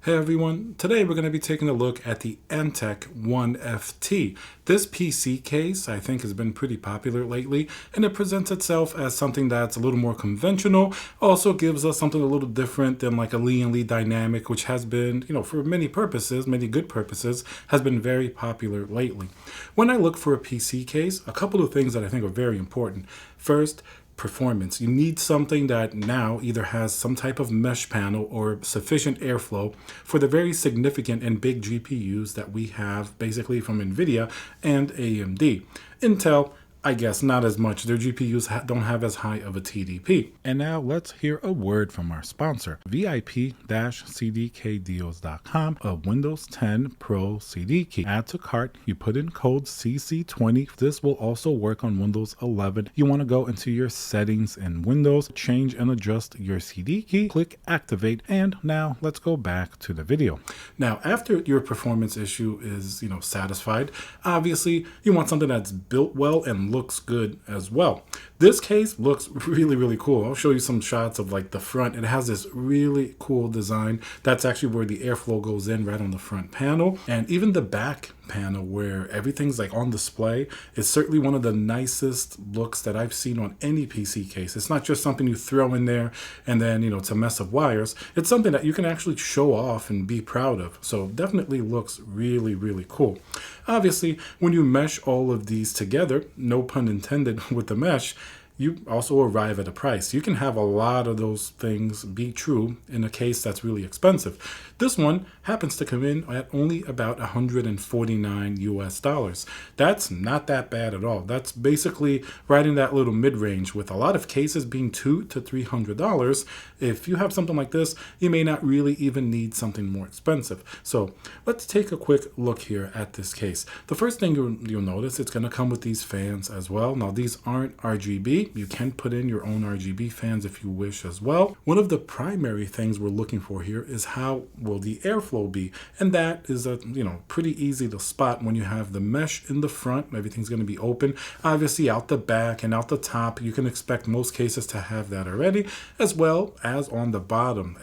Hey everyone, today we're going to be taking a look at the Antec 1FT. This PC case I think has been pretty popular lately, and it presents itself as something that's a little more conventional, also gives us something a little different than like a Lee and Lee dynamic, which has been, for many purposes, many good purposes, has been very popular lately. When I look for a PC case, a couple of things that I think are very important. First, performance. You need something that now either has some type of mesh panel or sufficient airflow for the very significant and big GPUs that we have basically from NVIDIA and AMD. Intel, I guess not as much. Their GPUs don't have as high of a TDP. And now let's hear a word from our sponsor, VIP-CDKdeals.com, a Windows 10 Pro CD key. Add to cart, you put in code CC20. This will also work on Windows 11. You want to go into your settings in Windows, change and adjust your CD key, click activate, and now let's go back to the video. Now, after your performance issue is, satisfied, obviously you want something that's built well and looks good as well. This case looks really, really cool. I'll show you some shots of like the front. It has this really cool design. That's actually where the airflow goes in right on the front panel. And even the back panel where everything's like on display is certainly one of the nicest looks that I've seen on any PC case. It's not just something you throw in there and then, it's a mess of wires. It's something that you can actually show off and be proud of. So definitely looks really, really cool. Obviously, when you mesh all of these together, no pun intended with the mesh, you also arrive at a price. You can have a lot of those things be true in a case that's really expensive. This one happens to come in at only about $149 US. That's not that bad at all. That's basically right in that little mid-range, with a lot of cases being $200 to $300. If you have something like this, you may not really even need something more expensive. So let's take a quick look here at this case. The first thing you'll notice, it's going to come with these fans as well. Now, these aren't RGB. You can put in your own RGB fans if you wish as well. One of the primary things we're looking for here is how will the airflow be, and that is pretty easy to spot when you have the mesh in the front. Everything's going to be open. Obviously, out the back and out the top, you can expect most cases to have that already, as well as on the bottom,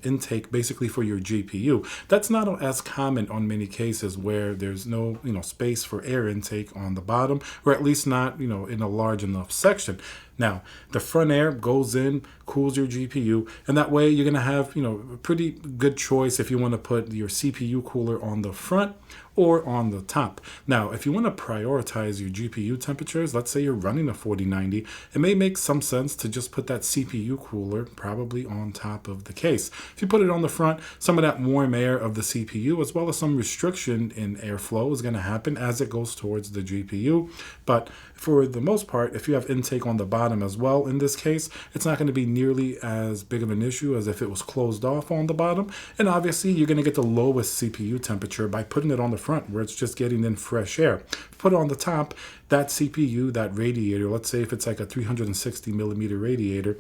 intake basically for your GPU. That's not as common on many cases where there's no space for air intake on the bottom, or at least not in a large enough section. Now, the front air goes in, cools your GPU, and that way you're going to have, a pretty good choice if you want to put your CPU cooler on the front or on the top. Now, if you want to prioritize your GPU temperatures, let's say you're running a 4090, it may make some sense to just put that CPU cooler probably on top of the case. If you put it on the front, some of that warm air of the CPU, as well as some restriction in airflow, is going to happen as it goes towards the GPU. But for the most part, if you have intake on the bottom as well, in this case, it's not going to be nearly as big of an issue as if it was closed off on the bottom. And obviously, you're going to get the lowest CPU temperature by putting it on the front, where it's just getting in fresh air. Put it on the top, that CPU, that radiator, let's say if it's like a 360 millimeter radiator,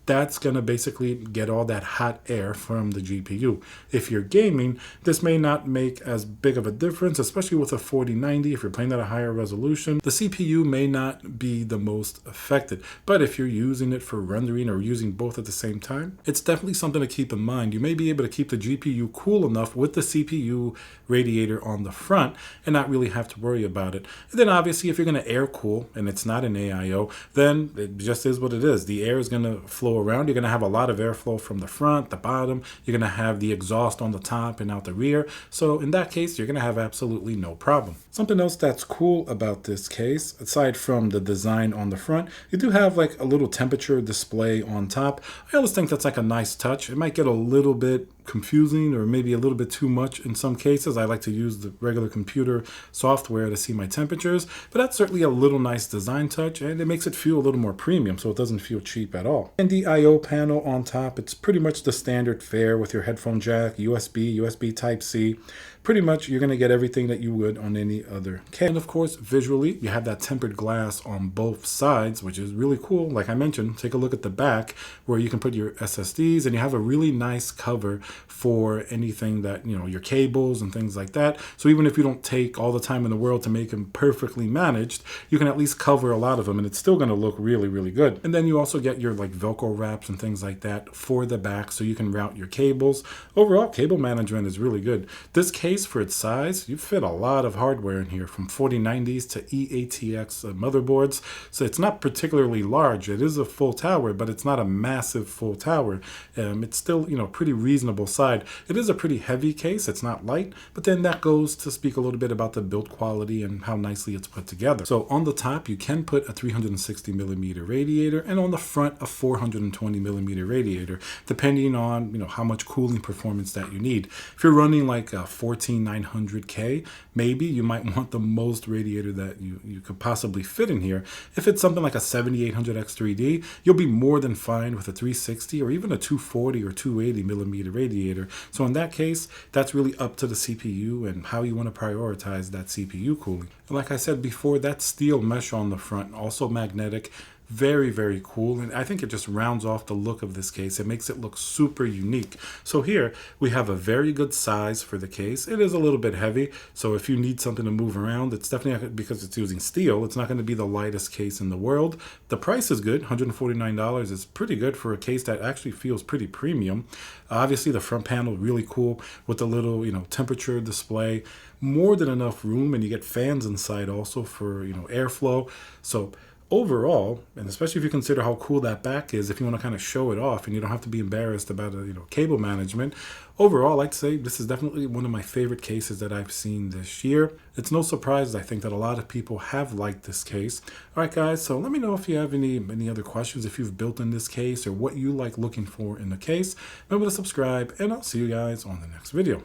that's going to basically get all that hot air from the GPU. If you're gaming, this may not make as big of a difference, especially with a 4090. If you're playing at a higher resolution, the CPU may not be the most affected. But if you're using it for rendering or using both at the same time, it's definitely something to keep in mind. You may be able to keep the GPU cool enough with the CPU radiator on the front and not really have to worry about it. And then obviously, if you're going to air cool and it's not an AIO, then it just is what it is. The air is going to flow around. You're going to have a lot of airflow from the front, the bottom. You're going to have the exhaust on the top and out the rear. So in that case, you're going to have absolutely no problem. Something else that's cool about this case, aside from the design on the front, you do have like a little temperature display on top. I always think that's like a nice touch. It might get a little bit confusing or maybe a little bit too much in some cases. I like to use the regular computer software to see my temperatures, but that's certainly a little nice design touch, and it makes it feel a little more premium, so it doesn't feel cheap at all. And the I/O panel on top, it's pretty much the standard fare with your headphone jack, USB Type-C. Pretty much you're going to get everything that you would on any other case. And of course, visually, you have that tempered glass on both sides, which is really cool. Like I mentioned, take a look at the back where you can put your SSDs, and you have a really nice cover for anything that, your cables and things like that. So even if you don't take all the time in the world to make them perfectly managed, you can at least cover a lot of them, and it's still going to look really, really good. And then you also get your like Velcro Velcro wraps and things like that for the back so you can route your cables. Overall, cable management is really good. This case, for its size, you fit a lot of hardware in here, from 4090s to EATX motherboards. So it's not particularly large. It is a full tower, but it's not a massive full tower. It's still, pretty reasonable side. It is a pretty heavy case. It's not light, but then that goes to speak a little bit about the build quality and how nicely it's put together. So on the top, you can put a 360 millimeter radiator, and on the front, a 420 millimeter radiator, depending on, how much cooling performance that you need. If you're running like a 14900K, maybe you might want the most radiator that you could possibly fit in here. If it's something like a 7800X3D, you'll be more than fine with a 360 or even a 240 or 280 millimeter radiator. So in that case, that's really up to the CPU and how you want to prioritize that CPU cooling. And like I said before, that steel mesh on the front, also magnetic, very, very cool. And I think it just rounds off the look of this case. It makes it look super unique. So here we have a very good size for the case. It is a little bit heavy. So if you need something to move around, it's definitely, because it's using steel, it's not going to be the lightest case in the world. The price is good. $149 is pretty good for a case that actually feels pretty premium. Obviously the front panel, really cool with the little, temperature display, more than enough room, and you get fans inside also for, airflow. So overall, and especially if you consider how cool that back is, if you want to kind of show it off and you don't have to be embarrassed about cable management, overall, I'd like to say this is definitely one of my favorite cases that I've seen this year. It's no surprise, I think, that a lot of people have liked this case. All right, guys, so let me know if you have any other questions, if you've built in this case or what you like looking for in the case. Remember to subscribe, and I'll see you guys on the next video.